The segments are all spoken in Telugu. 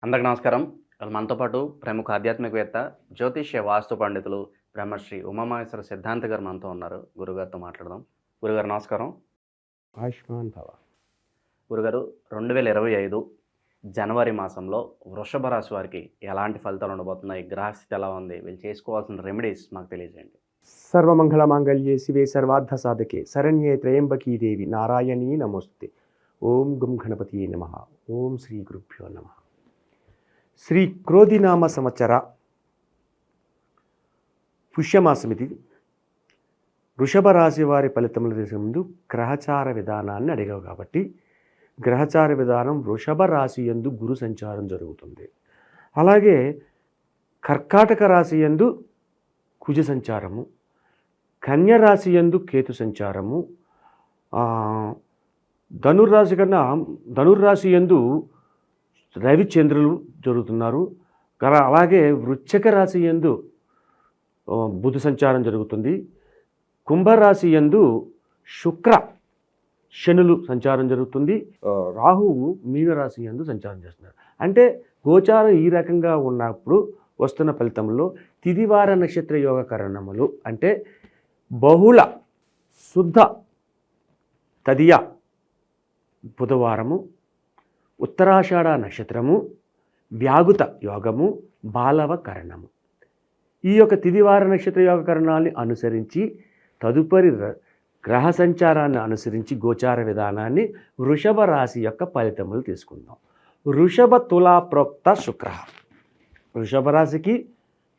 అందరికి నమస్కారం. ఇవాళ మనతో పాటు ప్రముఖ ఆధ్యాత్మికవేత్త, జ్యోతిష్య వాస్తు పండితులు బ్రహ్మశ్రీ ఉమామహేశ్వర సిద్ధాంత్ గారు మనతో ఉన్నారు. గురుగారితో మాట్లాడదాం. గురుగారు నమస్కారం. ఆయుష్మాన్ భవ. గురుగారు 2025 జనవరి మాసంలో వృషభ రాశి వారికి ఎలాంటి ఫలితాలు ఉండబోతున్నాయి? గ్రహస్థితి ఎలా ఉంది? వీళ్ళు చేసుకోవాల్సిన రెమెడీస్ మాకు తెలియజేయండి. సర్వమంగళ మాంగళ్యే శివే సర్వార్థ సాధకే శరణ్యే త్రయంబకీ దేవి నారాయణీ నమోస్తుతే. ఓం గుం గణపతియే నమః. ఓం శ్రీ గురుభ్యో నమః. శ్రీ క్రోధినామ సంవత్సర పుష్యమాసమిది. వృషభ రాశి వారి ఫలితములు చేసే ముందు గ్రహచార విధానాన్ని అడిగావు కాబట్టి గ్రహచార విధానం వృషభ రాశి యందు గురు సంచారం జరుగుతుంది. అలాగే కర్కాటక రాశి యందు కుజ సంచారము, కన్య రాశి యందు కేతు సంచారము, ధనుర్రాశి యందు రవిచంద్రులు జరుగుతున్నారు. అలాగే వృశ్చిక రాశి యందు బుధ సంచారం జరుగుతుంది. కుంభరాశి యందు శుక్ర శనులు సంచారం జరుగుతుంది. రాహువు మీనరాశి యందు సంచారం చేస్తున్నారు. అంటే గోచారం ఈ రకంగా ఉన్నప్పుడు వస్తున్న ఫలితంలో తిదివార నక్షత్ర యోగ కరణములు అంటే బహుళ శుద్ధ తదియ బుధవారము, ఉత్తరాషాఢ నక్షత్రము, వ్యాగుత యోగము, బాలవ కరణము. ఈ యొక్క తిదివార నక్షత్ర యోగ కరణాన్ని అనుసరించి తదుపరి గ్రహ సంచారాన్ని అనుసరించి గోచార విధానాన్ని వృషభ రాశి యొక్క ఫలితములు తీసుకుందాం. వృషభ తులా ప్రోక్త శుక్ర. వృషభ రాశికి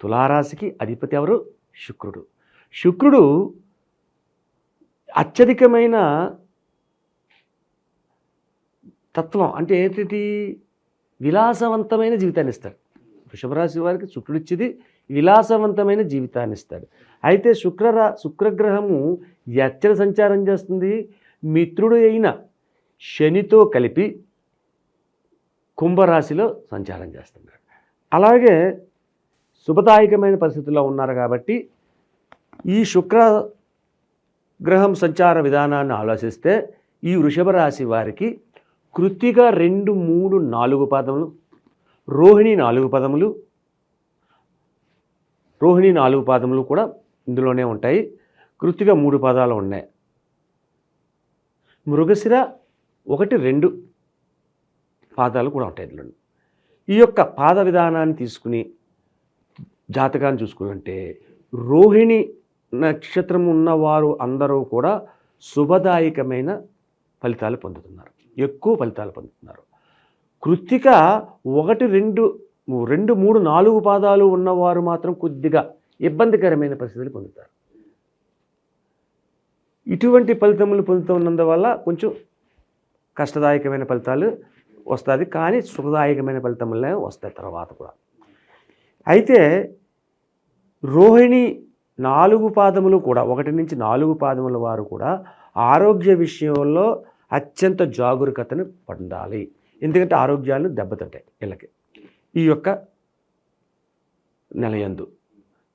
తులారాశికి అధిపతి ఎవరు? శుక్రుడు. శుక్రుడు అత్యధికమైన తత్వం అంటే ఏంటి? విలాసవంతమైన జీవితాన్ని ఇస్తాడు. వృషభ రాశి వారికి శుక్రుడు ఇచ్చేది విలాసవంతమైన జీవితాన్ని ఇస్తాడు. అయితే శుక్రగ్రహము ఎచ్చర సంచారం చేస్తుంది? మిత్రుడు అయిన శనితో కలిపి కుంభరాశిలో సంచారం చేస్తున్నాడు. అలాగే శుభదాయకమైన పరిస్థితుల్లో ఉన్నారు కాబట్టి ఈ శుక్ర గ్రహం సంచార విధానాన్ని ఆలోచిస్తే ఈ వృషభ రాశి వారికి కృత్తిక 2, 3, 4 పాదములు, రోహిణి 4 పదములు, రోహిణి 4 పాదములు కూడా ఇందులోనే ఉంటాయి. కృత్తిక 3 పాదాలు ఉన్నాయి. మృగశిర 1, 2 పాదాలు కూడా ఉంటాయి ఇందులో. ఈ యొక్క పాద విధానాన్ని తీసుకుని జాతకాన్ని చూసుకుంటే రోహిణి నక్షత్రం ఉన్నవారు అందరూ కూడా శుభదాయకమైన ఫలితాలు పొందుతున్నారు, ఎక్కువ ఫలితాలు పొందుతున్నారు. కృత్తిక 1, 2, 3, 4 పాదాలు ఉన్నవారు మాత్రం కొద్దిగా ఇబ్బందికరమైన పరిస్థితులు పొందుతారు. ఇటువంటి ఫలితములు పొందుతున్నందువల్ల కొంచెం కష్టదాయకమైన ఫలితాలు వస్తుంది, కానీ సుఖదాయకమైన ఫలితములే వస్తాయి తర్వాత కూడా. అయితే రోహిణి 4 పాదములు కూడా 1 నుంచి 4 పాదముల వారు కూడా ఆరోగ్య విషయంలో అత్యంత జాగరూకతను పొందాలి. ఎందుకంటే ఆరోగ్యాలను దెబ్బతింటాయి వీళ్ళకి ఈ యొక్క నెలయందు.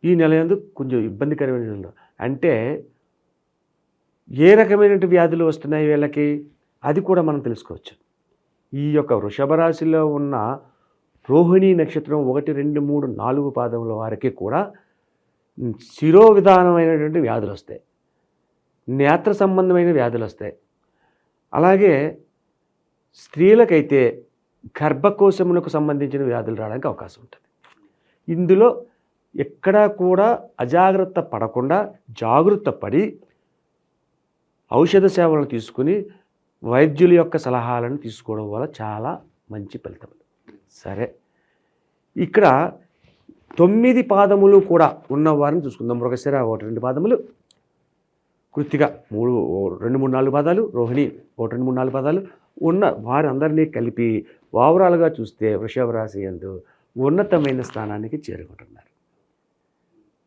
ఈ నెలయందు కొంచెం ఇబ్బందికరమైన అంటే ఏ రకమైన వ్యాధులు వస్తున్నాయి వీళ్ళకి అది కూడా మనం తెలుసుకోవచ్చు. ఈ యొక్క వృషభ రాశిలో ఉన్న రోహిణి నక్షత్రం 1, 2, 3, 4 పాదముల వారికి కూడా శిరో విధానమైనటువంటి వ్యాధులు వస్తాయి, నేత్ర సంబంధమైన వ్యాధులు వస్తాయి. అలాగే స్త్రీలకైతే గర్భకోశములకు సంబంధించిన వ్యాధులు రావడానికి అవకాశం ఉంటుంది. ఇందులో ఎక్కడా కూడా అజాగ్రత్త పడకుండా జాగ్రత్త పడి ఔషధ సేవలను తీసుకుని వైద్యుల యొక్క సలహాలను తీసుకోవడం వల్ల చాలా మంచి ఫలితం. సరే, ఇక్కడ 9 పాదములు కూడా ఉన్నవారిని చూసుకుందాం. మృగశిర 1, 2 పాదములు, కృత్తిక 2, 3, 4 పాదాలు, రోహిణి 1, 2, 3, 4 పాదాలు ఉన్న వారందరినీ కలిపి ఓవరాల్గా చూస్తే వృషభ రాశి యందు ఉన్నతమైన స్థానానికి చేరుకుంటున్నారు.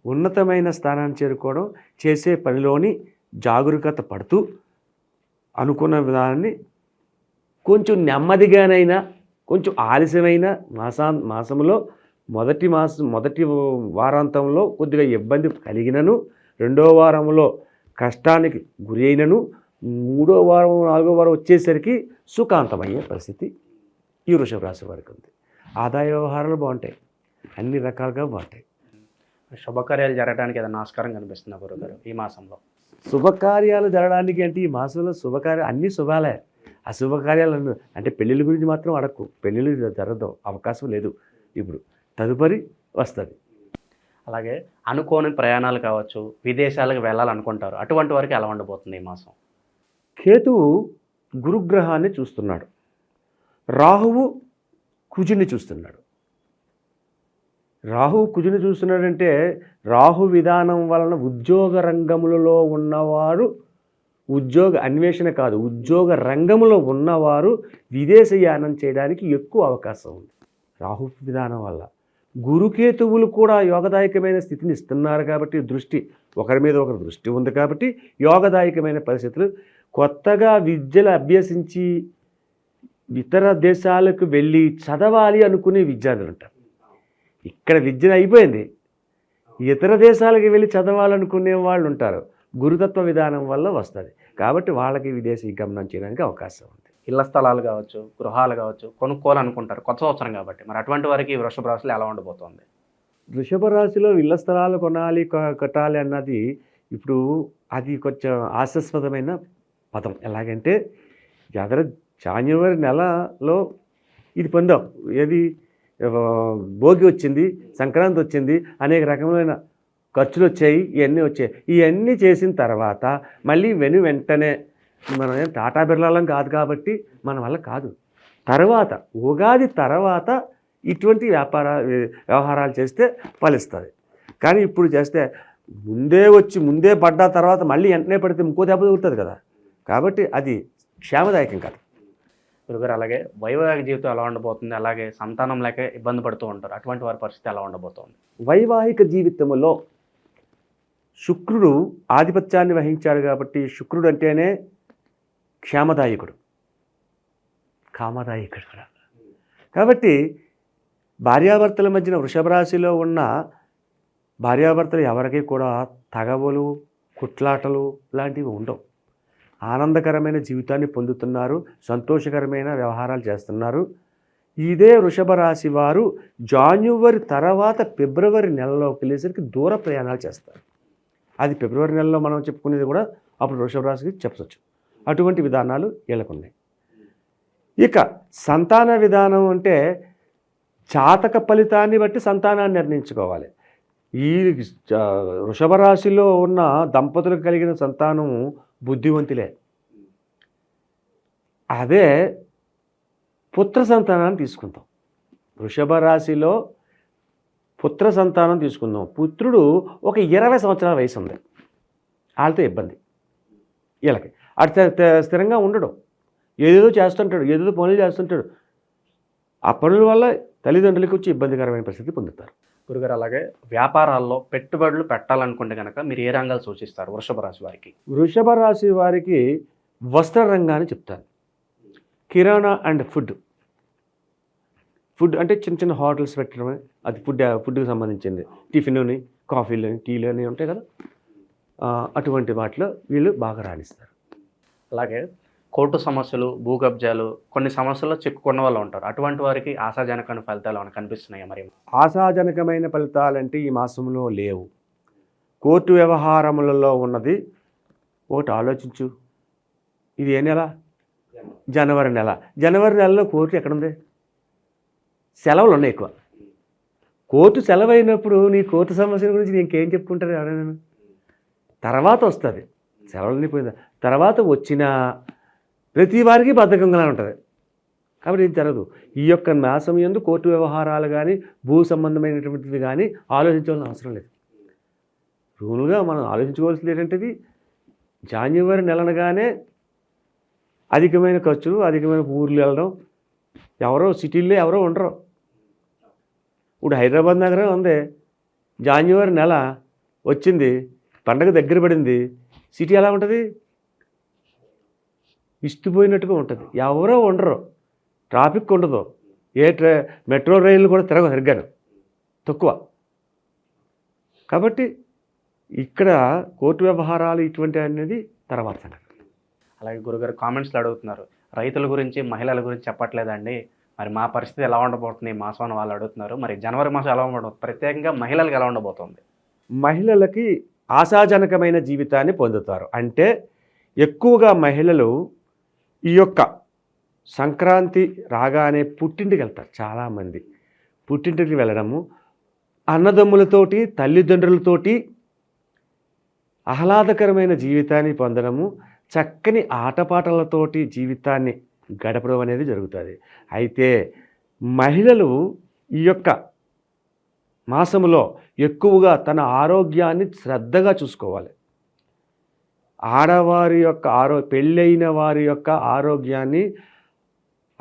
ఉన్నతమైన స్థానాన్ని చేరుకోవడం, చేసే పనిలోని జాగరూకత పడుతూ అనుకున్న విధానాన్ని కొంచెం నెమ్మదిగానైనా కొంచెం ఆలస్యమైన మాసంలో మొదటి వారాంతంలో కొద్దిగా ఇబ్బంది కలిగినను, 2వ వారంలో కష్టానికి గురి అయినను, 3వ వారం 4వ వారం వచ్చేసరికి సుఖాంతమయ్యే పరిస్థితి ఈ వృషభ రాశి వారికి ఉంది. ఆదాయ వ్యవహారాలు బాగుంటాయి, అన్ని రకాలుగా బాగుంటాయి. శుభకార్యాలు జరగడానికి ఏదైనా ఆస్కారం కనిపిస్తుందా గురుగారు ఈ మాసంలో? శుభకార్యాలు జరగడానికి అంటే ఈ మాసంలో అన్ని శుభాలే. అశుభకార్యాలు అంటే పెళ్ళిళ్ళ గురించి మాత్రం అడక్కు, పెళ్ళిళ్ళు జరగదు, అవకాశం లేదు. ఇప్పుడు తదుపరి వస్తుంది. అలాగే అనుకోని ప్రయాణాలు కావచ్చు, విదేశాలకు వెళ్ళాలనుకుంటారు, అటువంటి వారికి ఎలా ఉండబోతుంది ఈ మాసం? కేతువు గురుగ్రహాన్ని చూస్తున్నాడు, రాహువు కుజుని చూస్తున్నాడు. రాహువు కుజుని చూస్తున్నాడంటే రాహు విధానం వలన ఉద్యోగ రంగములలో ఉన్నవారు, ఉద్యోగ అన్వేషణ కాదు, ఉద్యోగ రంగంలో ఉన్నవారు విదేశయానం చేయడానికి ఎక్కువ అవకాశం ఉంది రాహు విధానం వల్ల. గురుకేతువులు కూడా యోగదాయకమైన స్థితిని ఇస్తున్నారు కాబట్టి, ఒకరి మీద ఒకరి దృష్టి ఉంది కాబట్టి యోగదాయకమైన పరిస్థితులు. కొత్తగా విద్యలు అభ్యసించి ఇతర దేశాలకు వెళ్ళి చదవాలి అనుకునే విద్యార్థులు ఉంటారు. ఇక్కడ విద్య అయిపోయింది, ఇతర దేశాలకు వెళ్ళి చదవాలనుకునే వాళ్ళు ఉంటారు. గురుతత్వ విధానం వల్ల వస్తుంది కాబట్టి వాళ్ళకి విదేశీ గమనం చేయడానికి అవకాశం ఉంది. ఇళ్ల స్థలాలు కావచ్చు, గృహాలు కావచ్చు కొనుక్కోవాలనుకుంటారు కొత్త సంవత్సరం కాబట్టి, మరి అటువంటి వారికి వృషభ రాశిలో ఎలా ఉండబోతోంది? వృషభ రాశిలో ఇళ్ల స్థలాలు కొనాలి, కట్టాలి అన్నది ఇప్పుడు అది కొంచెం హాస్యాస్పదమైన పదం. ఎలాగంటే జనవరి నెలలో ఇది పొందాం, ఏది భోగి వచ్చింది, సంక్రాంతి వచ్చింది, అనేక రకమైన ఖర్చులు వచ్చాయి, ఇవన్నీ చేసిన తర్వాత మళ్ళీ వెంటనే మనం టాటా బిర్లాలం కాదు కాబట్టి మన వల్ల కాదు. తర్వాత ఉగాది తర్వాత ఇటువంటి వ్యవహారాలు చేస్తే ఫలిస్తుంది. కానీ ఇప్పుడు చేస్తే ముందే పడ్డ తర్వాత మళ్ళీ వెంటనే పడితే ఇంకో దెబ్బ తగులుతుంది కదా, కాబట్టి అది క్షేమదాయకం కాదు. గురుగారు అలాగే వైవాహిక జీవితం ఎలా ఉండబోతుంది? అలాగే సంతానం లేక ఇబ్బంది పడుతూ ఉంటారు, అటువంటి వారి పరిస్థితి ఎలా ఉండబోతోంది? వైవాహిక జీవితంలో శుక్రుడు ఆధిపత్యాన్ని వహించాడు కాబట్టి, శుక్రుడు అంటేనే క్షేమదాయకుడు, కామదాయకుడు కూడా. కాబట్టి భార్యాభర్తల మధ్యన వృషభ రాశిలో ఉన్న భార్యాభర్తలు ఎవరికి కూడా తగవులు, కుట్లాటలు లాంటివి ఉండవు. ఆనందకరమైన జీవితాన్ని పొందుతున్నారు, సంతోషకరమైన వ్యవహారాలు చేస్తున్నారు. ఇదే వృషభ రాశి వారు జాన్యువరి తర్వాత ఫిబ్రవరి నెలలోకి వెళ్ళేసరికి దూర ప్రయాణాలు చేస్తారు. అది ఫిబ్రవరి నెలలో మనం చెప్పుకునేది కూడా అప్పుడు వృషభ రాశికి చెప్పవచ్చు. అటువంటి విధానాలు వీళ్ళకున్నాయి. ఇక సంతాన విధానం అంటే జాతక ఫలితాన్ని బట్టి సంతానాన్ని నిర్ణయించుకోవాలి. ఈ వృషభ రాశిలో ఉన్న దంపతులకు కలిగిన సంతానం బుద్ధివంతులే. అదే పుత్ర సంతానాన్ని తీసుకుందాం. వృషభ రాశిలో పుత్ర సంతానం తీసుకుందాం. పుత్రుడు ఒక 20 సంవత్సరాల వయసు ఉంది, వాళ్ళతో ఇబ్బంది. వీళ్ళకి అటు స్థిరంగా ఉండడం, ఏదేదో చేస్తుంటాడు, ఏదేదో పనులు చేస్తుంటాడు. ఆ పనుల వల్ల తల్లిదండ్రులకు వచ్చి ఇబ్బందికరమైన పరిస్థితి పొందుతారు. గురుగారు అలాగే వ్యాపారాల్లో పెట్టుబడులు పెట్టాలనుకుంటే కనుక మీరు ఏ రంగాలు సూచిస్తారు వృషభ రాశి వారికి? వృషభ రాశి వారికి వస్త్ర రంగాన్ని చెప్తాను. కిరాణా అండ్ ఫుడ్ అంటే చిన్న చిన్న హోటల్స్ పెట్టడమే, అది ఫుడ్కి సంబంధించింది. టిఫిన్, కాఫీలు, టీలు అని ఉంటాయి కదా, అటువంటి వాటిలో వీళ్ళు బాగా రాణిస్తారు. అలాగే కోర్టు సమస్యలు, భూ కబ్జాలు, కొన్ని సమస్యల్లో చిక్కుకున్న వాళ్ళు ఉంటారు, అటువంటి వారికి ఆశాజనకమైన ఫలితాలు ఏమైనా కనిపిస్తున్నాయా? మరి ఆశాజనకమైన ఫలితాలంటే ఈ మాసంలో లేవు. కోర్టు వ్యవహారములలో ఉన్నది ఒకటి ఆలోచించు. ఇది ఏ నెల? జనవరి నెల. జనవరి నెలలో కోర్టు ఎక్కడుంది? సెలవులు ఉన్నాయి ఎక్కువ. కోర్టు సెలవు అయినప్పుడు నీ కోర్టు సమస్యల గురించి ఇంకేం చెప్పుకుంటారు ఎవరైనా? తర్వాత వస్తుంది, సెలవులని పోయిందా తర్వాత వచ్చిన ప్రతి వారికి బద్ధకంగా ఉంటుంది. కాబట్టి ఇది జరగదు. ఈ యొక్క మాసం యందు కోర్టు వ్యవహారాలు కానీ భూ సంబంధమైనటువంటివి కానీ ఆలోచించాల్సిన అవసరం లేదు. రూల్గా మనం ఆలోచించుకోవాల్సింది ఏంటంటే జాన్యువరి నెలనగానే అధికమైన ఖర్చులు, అధికమైన ఊర్లు వెళ్ళడం, ఎవరో సిటీల్లో ఎవరో ఉండరు. ఇప్పుడు హైదరాబాద్ నగరం ఉంది, జాన్యువరి నెల వచ్చింది, పండగ దగ్గర పడింది, సిటీ ఎలా ఉంటుంది? ఇస్తుపోయినట్టుగా ఉంటుంది, ఎవరో ఉండరు, ట్రాఫిక్ ఉండదు, మెట్రో రైళ్ళు కూడా తిరగవు సరిగ్గా, తక్కువ. కాబట్టి ఇక్కడ కోర్టు వ్యవహారాలు ఇటువంటి అనేది తర్వాత సంగతి. అలాగే గురుగారు కామెంట్స్లో అడుగుతున్నారు, రైతుల గురించి, మహిళల గురించి చెప్పట్లేదండి, మరి మా పరిస్థితి ఎలా ఉండబోతుంది ఈ మాసం అని వాళ్ళు అడుగుతున్నారు. మరి జనవరి మాసం ఎలా ఉండబోతుంది, ప్రత్యేకంగా మహిళలకు ఎలా ఉండబోతుంది? మహిళలకి ఆశాజనకమైన జీవితాన్ని పొందుతారు. అంటే ఎక్కువగా మహిళలు ఈ యొక్క సంక్రాంతి రాగానే పుట్టింటికి వెళ్తారు. చాలామంది పుట్టింటికి వెళ్ళడము, అన్నదమ్ములతోటి తల్లిదండ్రులతోటి ఆహ్లాదకరమైన జీవితాన్ని పొందడము, చక్కని ఆటపాటలతోటి జీవితాన్ని గడపడం అనేది జరుగుతుంది. అయితే మహిళలు ఈ యొక్క మాసములో ఎక్కువగా తన ఆరోగ్యాన్ని శ్రద్ధగా చూసుకోవాలి. ఆడవారి యొక్క పెళ్ళైన వారి యొక్క ఆరోగ్యాన్ని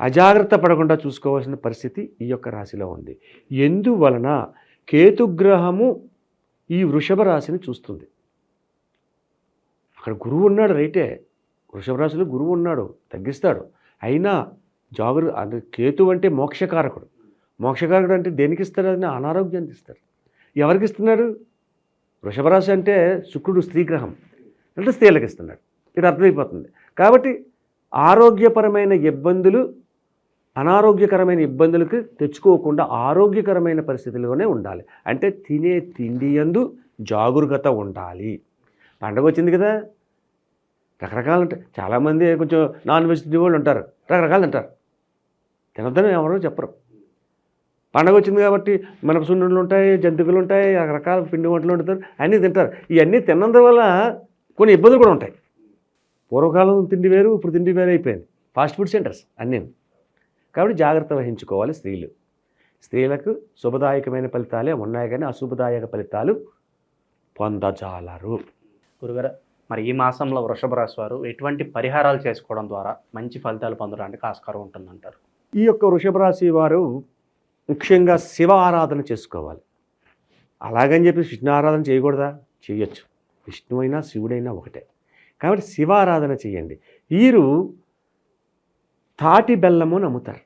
అజాగ్రత్త పడకుండా చూసుకోవాల్సిన పరిస్థితి ఈ యొక్క రాశిలో ఉంది. ఎందువలన కేతుగ్రహము ఈ వృషభ రాశిని చూస్తుంది. అక్కడ ఉన్నాడు రైటే, వృషభ రాశిలో గురువు ఉన్నాడు, తగ్గిస్తాడు. అయినా అంటే కేతు అంటే మోక్షకారకుడు. మోక్షకారకుడు అంటే దేనికి ఇస్తాడు? అని అనారోగ్యానికి ఇస్తాడు. ఎవరికి ఇస్తున్నాడు? వృషభ రాశి అంటే శుక్రుడు స్త్రీగ్రహం, అంటే స్త్రీలకు ఇస్తున్నాడు. ఇది అర్థమైపోతుంది. కాబట్టి ఆరోగ్యపరమైన ఇబ్బందులు అనారోగ్యకరమైన ఇబ్బందులకు తెచ్చుకోకుండా ఆరోగ్యకరమైన పరిస్థితుల్లోనే ఉండాలి. అంటే తినే తిండి యందు జాగరూకత ఉండాలి. పండగ వచ్చింది కదా, రకరకాలు ఉంటాయి. చాలామంది కొంచెం నాన్ వెజ్ తినే వాళ్ళు ఉంటారు, రకరకాలు తింటారు. తినద్దని ఎవరో చెప్పరు. పండగ వచ్చింది కాబట్టి మనకు సున్నుండలు ఉంటాయి, జంతికలు ఉంటాయి, రకరకాల పిండి వంటలు వండుతారు, అన్నీ తింటారు. ఇవన్నీ తిన్నందువల్ల కొన్ని ఇబ్బందులు కూడా ఉంటాయి. పూర్వకాలం తిండి వేరు, ఇప్పుడు తిండి వేరు అయిపోయింది. ఫాస్ట్ ఫుడ్ సెంటర్స్ అన్నీ. కాబట్టి జాగ్రత్త వహించుకోవాలి స్త్రీలు. స్త్రీలకు శుభదాయకమైన ఫలితాలే ఉన్నాయి, కానీ అశుభదాయక ఫలితాలు పొందజాలరు. గురుగారు, మరి ఈ మాసంలో వృషభ రాశి వారు ఎటువంటి పరిహారాలు చేసుకోవడం ద్వారా మంచి ఫలితాలు పొందడానికి ఆస్కారం ఉంటుందంటారు? ఈ యొక్క వృషభ రాశి వారు ముఖ్యంగా శివ ఆరాధన చేసుకోవాలి. అలాగని చెప్పి విష్ణు ఆరాధన చేయకూడదా? చేయొచ్చు. విష్ణు అయినా శివుడైనా ఒకటే. కాబట్టి శివ ఆరాధన చేయండి. వీరు తాటి బెల్లము నమ్ముతారు.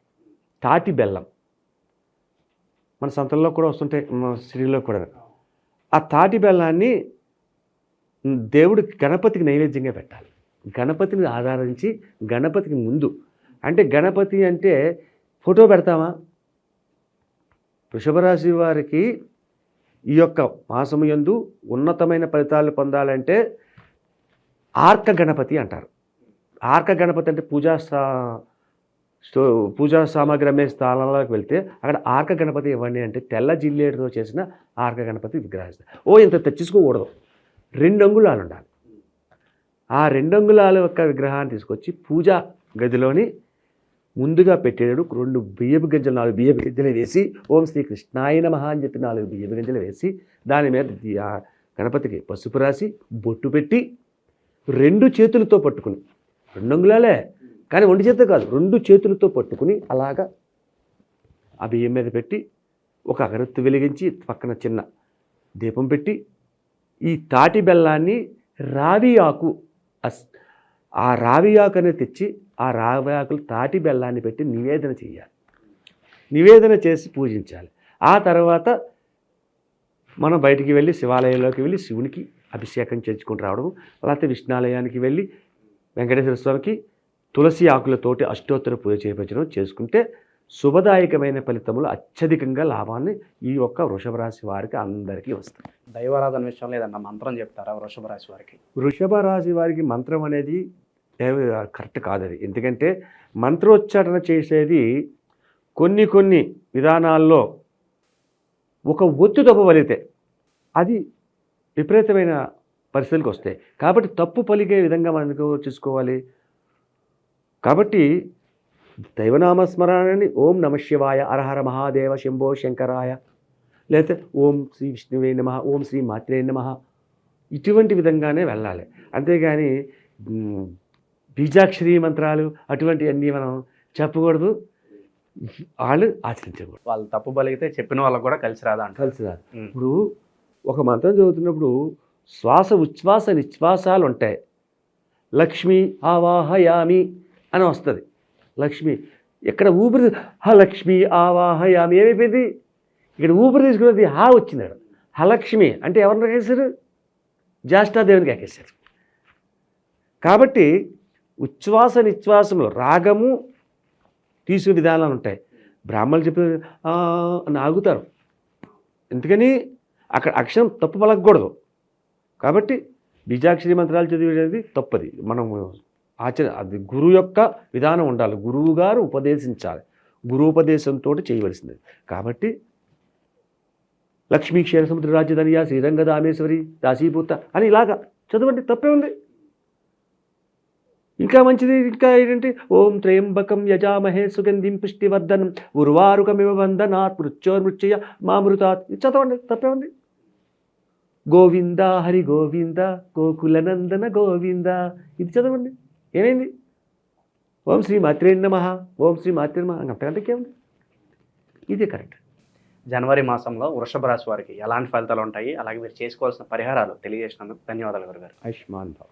తాటి బెల్లం మన సంతల్లో కూడా వస్తుంటాయి, మన స్త్రీలో కూడా. ఆ తాటి బెల్లాన్ని దేవుడికి గణపతికి నైవేద్యంగా పెట్టాలి. గణపతిని ఆరాధించి గణపతికి ముందు, అంటే గణపతి అంటే ఫోటో పెడతామా? వృషభ రాశి వారికి ఈ యొక్క మాసము యందు ఉన్నతమైన ఫలితాలు పొందాలంటే ఆర్క గణపతి అంటారు. ఆర్క గణపతి అంటే పూజా సామాగ్రి అమ్మే స్థానాలకు వెళ్తే అక్కడ ఆర్క గణపతి ఇవ్వండి అంటే తెల్ల జిల్లేడుతో చేసిన ఆర్క గణపతి విగ్రహిస్తారు. ఇంత తెచ్చుకోకూడదు, 2 అంగుళాలు ఉండాలి. ఆ 2 అంగుళాల యొక్క విగ్రహాన్ని తీసుకొచ్చి పూజా గదిలోని ముందుగా పెట్టేటప్పుడు 2 బియ్యపు గింజలు, 4 బియ్యపు గింజలు వేసి ఓం శ్రీ కృష్ణాయ నమః అని చెప్పి 4 బియ్యపు గింజలు వేసి దాని మీద గణపతికి పసుపు రాసి బొట్టు పెట్టి 2 చేతులతో పట్టుకుని, 2 అంగుళాలే కానీ 1 చేత కాదు, 2 చేతులతో పట్టుకుని అలాగా ఆ బియ్యం మీద పెట్టి ఒక అగరత్తు వెలిగించి పక్కన చిన్న దీపం పెట్టి ఈ తాటి బెల్లాన్ని రావి ఆకు, ఆ రావి ఆకు అనేది తెచ్చి ఆ రావి ఆకులు తాటి బెల్లాన్ని పెట్టి నివేదన చేయాలి. నివేదన చేసి పూజించాలి. ఆ తర్వాత మనం బయటికి వెళ్ళి శివాలయంలోకి వెళ్ళి శివునికి అభిషేకం చేసుకుని రావడం, లేకపోతే విష్ణాలయానికి వెళ్ళి వెంకటేశ్వర స్వామికి తులసి ఆకులతోటి అష్టోత్తర పూజ చేయించడం చేసుకుంటే శుభదాయకమైన ఫలితములు అత్యధికంగా లాభాన్ని ఈ యొక్క వృషభ రాశి వారికి అందరికీ వస్తాయి. దైవారాధన విషయంలో ఏదన్నా మంత్రం చెప్తారా వృషభ రాశి వారికి? వృషభ రాశి వారికి మంత్రం అనేది కరెక్ట్ కాదు. అది ఎందుకంటే మంత్రోచ్చారణ చేసేది కొన్ని విధానాల్లో ఒక ఒత్తు తప్పవలిగితే అది విపరీతమైన పరిస్థితులకు వస్తాయి. కాబట్టి తప్పు పలికే విధంగా మనం చూసుకోవాలి. కాబట్టి దైవనామస్మరణని ఓం నమ శివాయ, హరహర మహాదేవ, శంభో శంకరాయ, లేకపోతే ఓం శ్రీ విష్ణువే నమః, ఓం శ్రీ మాత్రే నమః, ఇటువంటి విధంగానే వెళ్ళాలి. అంతేగాని బీజాక్షరి మంత్రాలు అటువంటివన్నీ మనం చెప్పకూడదు, వాళ్ళు ఆచరించకూడదు. వాళ్ళు తప్పు పలిగితే చెప్పిన వాళ్ళకు కూడా కలిసి రాదా? కలిసి రాదు. ఇప్పుడు ఒక మంత్రం చదువుతున్నప్పుడు శ్వాస ఉచ్ఛ్వాస నిశ్వాసాలు ఉంటాయి. లక్ష్మి ఆవాహయామి అని వస్తుంది. లక్ష్మి ఇక్కడ ఊపిరి, లక్ష్మి ఆవాహయామి ఏమైపోయింది? ఇక్కడ ఊపిరి తీసుకున్నది వచ్చింది. లక్ష్మి అంటే ఎవరిని ఎక్కేశారు? జ్యేష్ఠాదేవినికి ఎక్కేశారు. కాబట్టి ఉచ్ఛ్వాస నిశ్వాసంలో రాగము తీసుకునే విధానాలు ఉంటాయి. బ్రాహ్మణులు చెప్పే అని ఆగుతారు. ఎందుకని అక్కడ అక్షరం తప్పు పలకూడదు. కాబట్టి బీజాక్షరి మంత్రాలు చదివేది తప్పది. మనం అది గురువు యొక్క విధానం ఉండాలి. గురువు గారు ఉపదేశించాలి. గురూపదేశంతో చేయవలసింది. కాబట్టి లక్ష్మీ క్షీర సముద్ర రాజ్యధనియ శ్రీరంగ దామేశ్వరి దాసీభూత అని ఇలాగా చదవండి, తప్పే ఉంది. ఇంకా మంచిది ఇంకా ఏంటంటే ఓం త్రయంబకం యజామహే సుగంధిం పుష్టివర్ధనం ఉర్వారుకమివ వందనాత్ మృత్యోర్మృత్యయ మామృతాత్ చదవండి, తప్పే ఉంది. గోవింద హరి గోవింద గోకులనందన గోవింద ఇది చదవండి, ఏమైంది? ఓం శ్రీ మాత్రే నమః, ఓం శ్రీ మాత్రే నమః అంతకంటే ఏముంది? ఇదే కరెక్ట్. జనవరి మాసంలో వృషభ రాశి వారికి ఎలాంటి ఫలితాలు ఉంటాయి, అలాగే మీరు చేసుకోవాల్సిన పరిహారాలు తెలియజేసినందుకు ధన్యవాదాలు గురుగారు. ఆయుష్మాన్ భవ.